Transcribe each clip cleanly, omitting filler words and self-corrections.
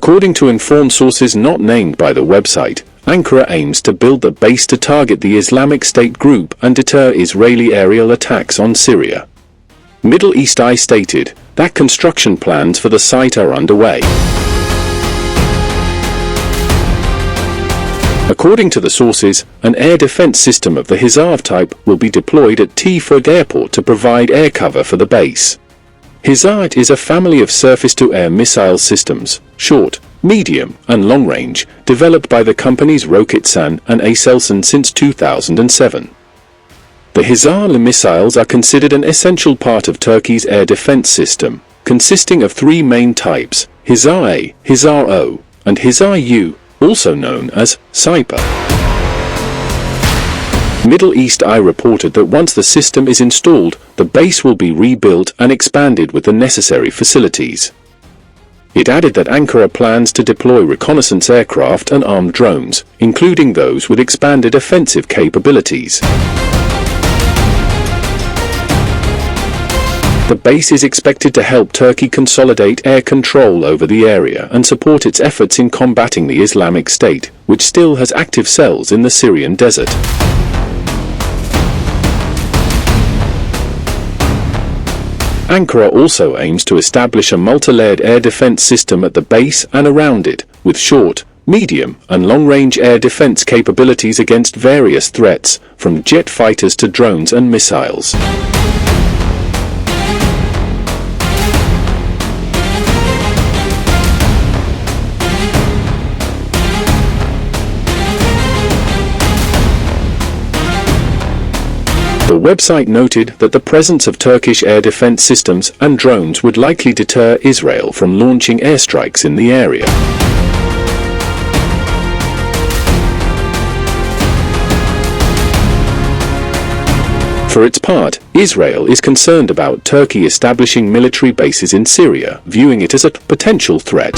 According to informed sources not named by the website, Ankara aims to build the base to target the Islamic State group and deter Israeli aerial attacks on Syria. Middle East Eye stated that construction plans for the site are underway. According to the sources, an air defense system of the Hisar type will be deployed at T-Ferg Airport to provide air cover for the base. Hisar is a family of surface-to-air missile systems, short, medium, and long-range, developed by the companies Roketsan and Aselsan since 2007. The Hisar missiles are considered an essential part of Turkey's air defense system, consisting of three main types: Hisar-A, Hisar-O, and Hisar-U, also known as Sypa. Middle East Eye reported that once the system is installed, the base will be rebuilt and expanded with the necessary facilities. It added that Ankara plans to deploy reconnaissance aircraft and armed drones, including those with expanded offensive capabilities. The base is expected to help Turkey consolidate air control over the area and support its efforts in combating the Islamic State, which still has active cells in the Syrian desert. Ankara also aims to establish a multi-layered air defense system at the base and around it, with short, medium, and long-range air defense capabilities against various threats, from jet fighters to drones and missiles. The website noted that the presence of Turkish air defense systems and drones would likely deter Israel from launching airstrikes in the area. For its part, Israel is concerned about Turkey establishing military bases in Syria, viewing it as a potential threat.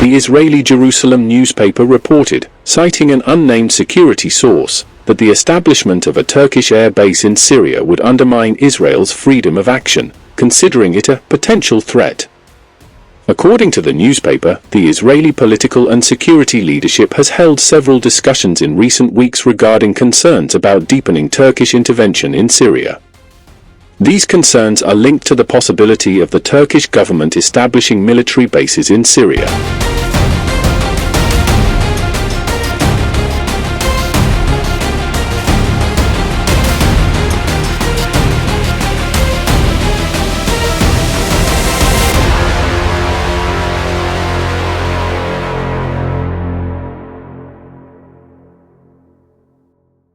The Israeli Jerusalem newspaper reported, citing an unnamed security source, that the establishment of a Turkish air base in Syria would undermine Israel's freedom of action, considering it a potential threat. According to the newspaper, the Israeli political and security leadership has held several discussions in recent weeks regarding concerns about deepening Turkish intervention in Syria. These concerns are linked to the possibility of the Turkish government establishing military bases in Syria.